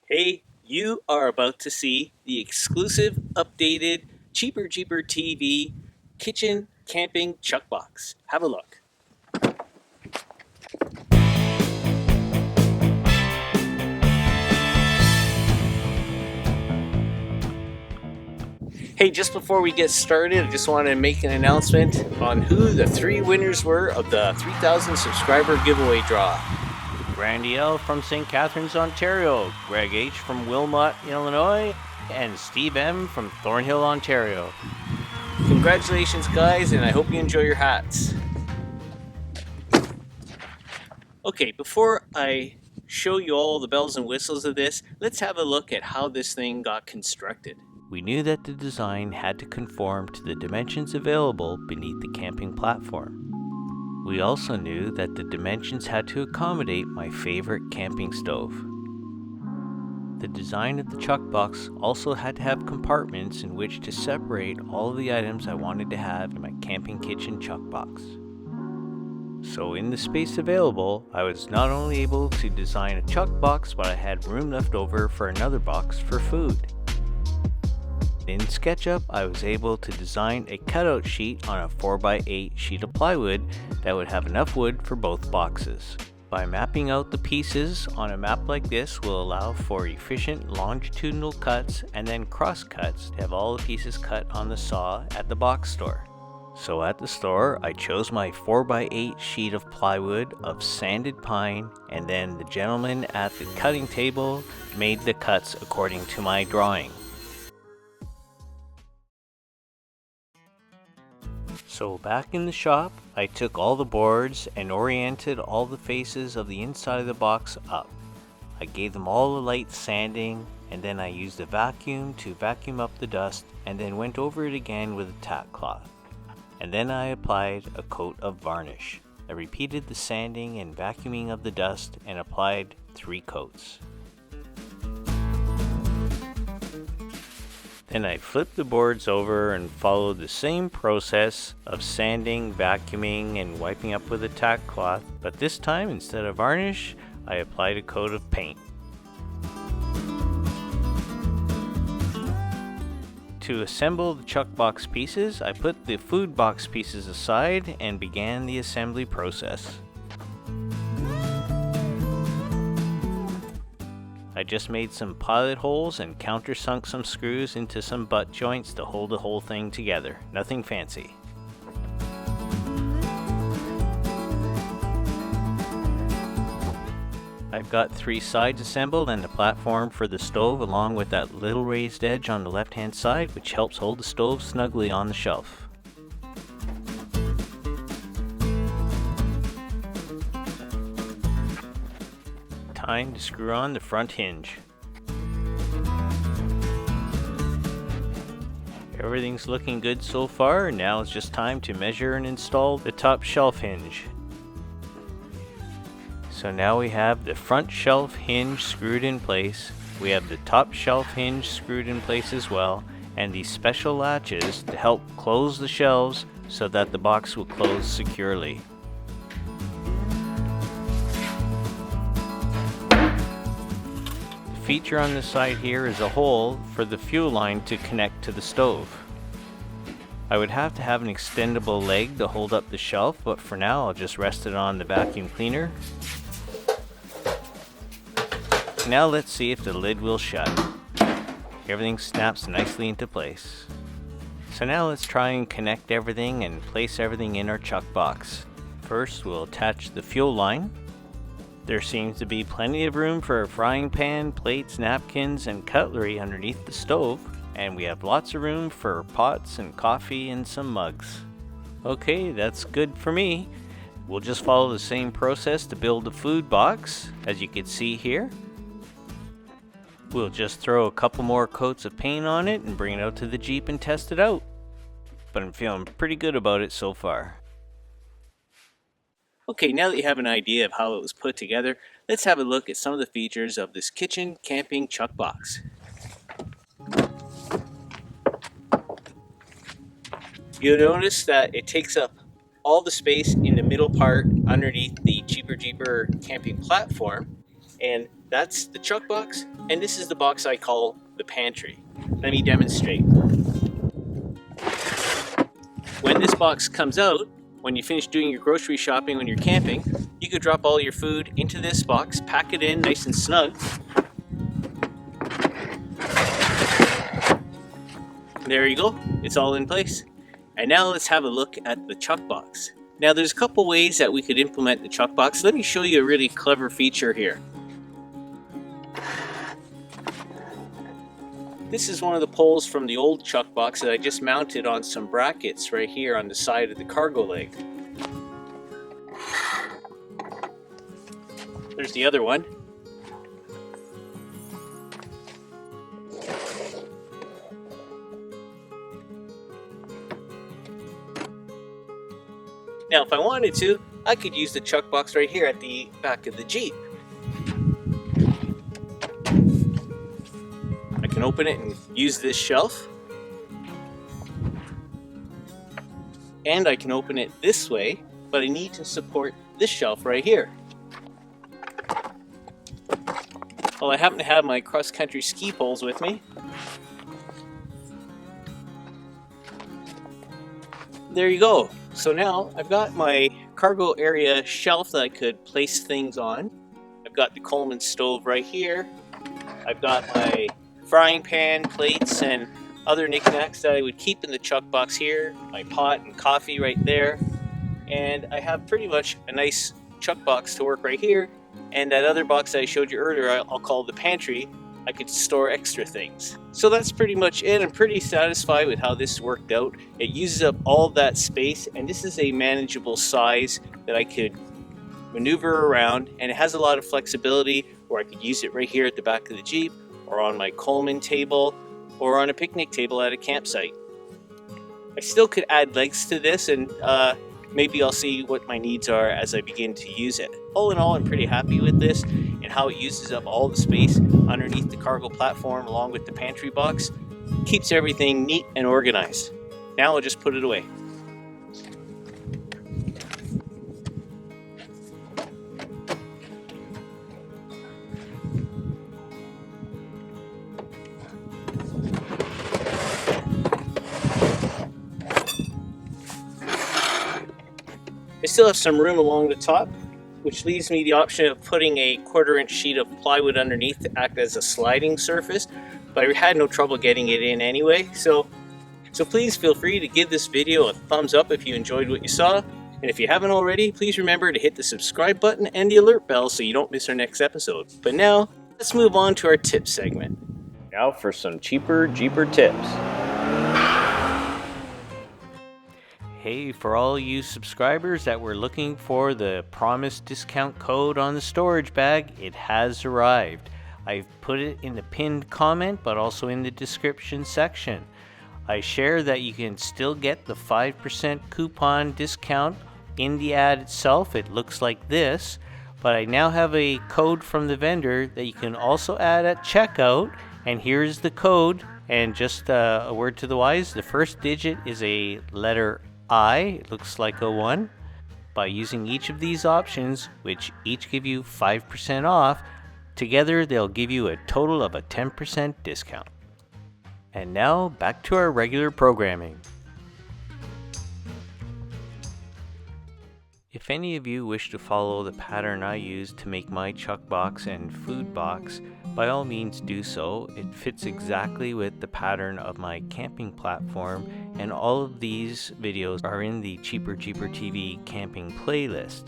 Hey, you are about to see the exclusive, updated, Cheaper Jeeper TV kitchen camping chuck box. Have a look. Hey, just before we get started, I just want to make an announcement on who the three winners were of the 3,000 subscriber giveaway draw. Randy L. from St. Catharines, Ontario, Greg H. from Wilmot, Illinois, and Steve M. from Thornhill, Ontario. Congratulations, guys, and I hope you enjoy your hats. Okay, before I show you all the bells and whistles of this, let's have a look at how this thing got constructed. We knew that the design had to conform to the dimensions available beneath the camping platform. We also knew that the dimensions had to accommodate my favorite camping stove. The design of the chuck box also had to have compartments in which to separate all of the items I wanted to have in my camping kitchen chuck box. So in the space available, I was not only able to design a chuck box, but I had room left over for another box for food. In SketchUp, I was able to design a cutout sheet on a 4x8 sheet of plywood that would have enough wood for both boxes. By mapping out the pieces on a map like this will allow for efficient longitudinal cuts and then cross cuts to have all the pieces cut on the saw at the box store. So at the store, I chose my 4x8 sheet of plywood of sanded pine, and then the gentleman at the cutting table made the cuts according to my drawing. So back in the shop, I took all the boards and oriented all the faces of the inside of the box up. I gave them all a light sanding, and then I used a vacuum to vacuum up the dust, and then went over it again with a tack cloth. And then I applied a coat of varnish. I repeated the sanding and vacuuming of the dust and applied 3 coats. Then I flipped the boards over and followed the same process of sanding, vacuuming, and wiping up with a tack cloth, but this time instead of varnish, I applied a coat of paint. To assemble the chuck box pieces, I put the food box pieces aside and began the assembly process. I just made some pilot holes and countersunk some screws into some butt joints to hold the whole thing together. Nothing fancy. I've got 3 sides assembled and the platform for the stove, along with that little raised edge on the left hand side, which helps hold the stove snugly on the shelf. Time to screw on the front hinge. Everything's looking good so far. Now it's just time to measure and install the top shelf hinge. So now we have the front shelf hinge screwed in place. We have the top shelf hinge screwed in place as well, and these special latches to help close the shelves so that the box will close securely. Feature on the side here is a hole for the fuel line to connect to the stove. I would have to have an extendable leg to hold up the shelf, but for now I'll just rest it on the vacuum cleaner. Now let's see if the lid will shut. Everything snaps nicely into place. So now let's try and connect everything and place everything in our chuck box. First we'll attach the fuel line. There seems to be plenty of room for a frying pan, plates, napkins, and cutlery underneath the stove, and we have lots of room for pots and coffee and some mugs. Okay, that's good for me. We'll just follow the same process to build the food box, as you can see here. We'll just throw a couple more coats of paint on it and bring it out to the Jeep and test it out. But I'm feeling pretty good about it so far. Okay, now that you have an idea of how it was put together, let's have a look at some of the features of this kitchen camping chuck box. You'll notice that it takes up all the space in the middle part underneath the Cheaper Jeeper camping platform, and That's the chuck box, and this is the box I call the pantry. Let me demonstrate. When this box comes out, when you finish doing your grocery shopping when you're camping, you could drop all your food into this box, pack it in nice and snug. There you go, it's all in place. And now let's have a look at the chuck box. Now there's a couple ways that we could implement the chuck box. Let me show you a really clever feature here. This is one of the poles from the old chuck box that I just mounted on some brackets right here on the side of the cargo leg. There's the other one. Now if I wanted to, I could use the chuck box right here at the back of the Jeep. I can open it and use this shelf. And I can open it this way, but I need to support this shelf right here. Well, I happen to have my cross-country ski poles with me. There you go. So now I've got my cargo area shelf that I could place things on. I've got the Coleman stove right here. I've got my frying pan, plates, and other knickknacks that I would keep in the chuck box here. My pot and coffee right there. And I have pretty much a nice chuck box to work right here. And that other box that I showed you earlier, I'll call the pantry. I could store extra things. So that's pretty much it. I'm pretty satisfied with how this worked out. It uses up all that space, and this is a manageable size that I could maneuver around, and it has a lot of flexibility where I could use it right here at the back of the Jeep, or on my Coleman table, or on a picnic table at a campsite. I still could add legs to this, and maybe I'll see what my needs are as I begin to use it. All in all, I'm pretty happy with this and how it uses up all the space underneath the cargo platform along with the pantry box. Keeps everything neat and organized. Now I'll just put it away. I still have some room along the top, which leaves me the option of putting a 1/4-inch sheet of plywood underneath to act as a sliding surface, but I had no trouble getting it in anyway. So please feel free to give this video a thumbs up if you enjoyed what you saw. And if you haven't already, please remember to hit the subscribe button and the alert bell so you don't miss our next episode. But now, let's move on to our tip segment. Now for some cheaper Jeeper tips. Hey, for all you subscribers that were looking for the promised discount code on the storage bag, it has arrived. I've put it in the pinned comment, but also in the description section. I share that you can still get the 5% coupon discount in the ad itself. It looks like this, but I now have a code from the vendor that you can also add at checkout, and here's the code. And just a word to the wise, the first digit is a letter I, it looks like a 1. By using each of these options, which each give you 5% off, together they'll give you a total of a 10% discount. And now back to our regular programming. If any of you wish to follow the pattern I use to make my chuck box and food box, by all means do so. It fits exactly with the pattern of my camping platform, and all of these videos are in the Cheaper Jeeper TV camping playlist.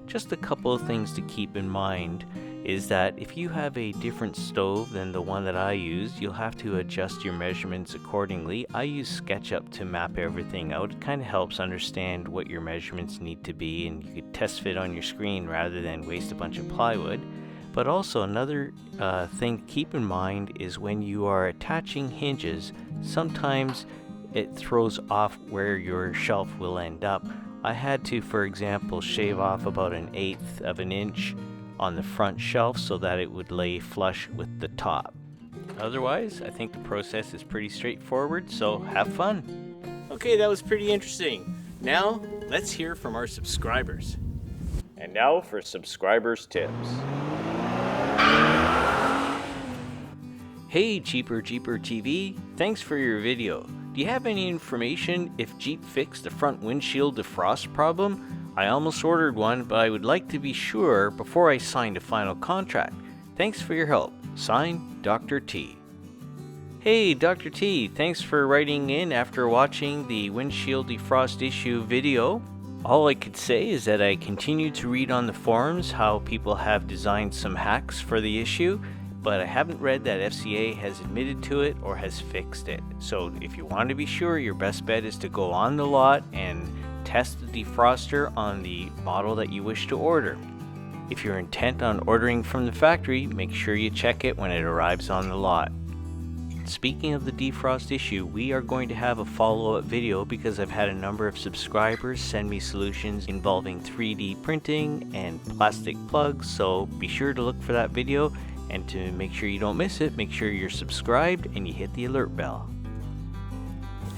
Just a couple of things to keep in mind is that if you have a different stove than the one that I use, you'll have to adjust your measurements accordingly. I use SketchUp to map everything out. It kind of helps understand what your measurements need to be, and you could test fit on your screen rather than waste a bunch of plywood. But also another thing to keep in mind is when you are attaching hinges, sometimes it throws off where your shelf will end up. I had to, for example, shave off about 1/8 of an inch on the front shelf so that it would lay flush with the top. Otherwise, I think the process is pretty straightforward, so have fun. Okay, that was pretty interesting. Now, let's hear from our subscribers. And now for subscribers' tips. Hey Cheaper Jeeper TV, thanks for your video. Do you have any information if Jeep fixed the front windshield defrost problem? I almost ordered one, but I would like to be sure before I signed a final contract. Thanks for your help. Signed, Dr. T. Hey Dr. T, thanks for writing in after watching the windshield defrost issue video. All I could say is that I continue to read on the forums how people have designed some hacks for the issue, but I haven't read that FCA has admitted to it or has fixed it. So if you want to be sure, your best bet is to go on the lot and test the defroster on the model that you wish to order. If you're intent on ordering from the factory, make sure you check it when it arrives on the lot. Speaking of the defrost issue, we are going to have a follow-up video because I've had a number of subscribers send me solutions involving 3D printing and plastic plugs, so be sure to look for that video. And to make sure you don't miss it, make sure you're subscribed and you hit the alert bell.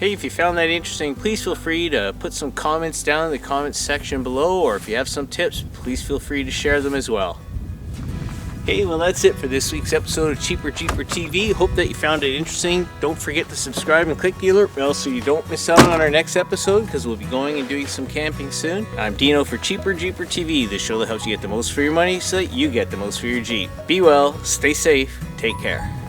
Hey, if you found that interesting, please feel free to put some comments down in the comments section below, or if you have some tips, please feel free to share them as well. Hey, well that's it for this week's episode of Cheaper Jeeper TV. Hope that you found it interesting. Don't forget to subscribe and click the alert bell so you don't miss out on our next episode, because we'll be going and doing some camping soon. I'm Dino for Cheaper Jeeper TV, the show that helps you get the most for your money so that you get the most for your Jeep. Be well, stay safe, take care.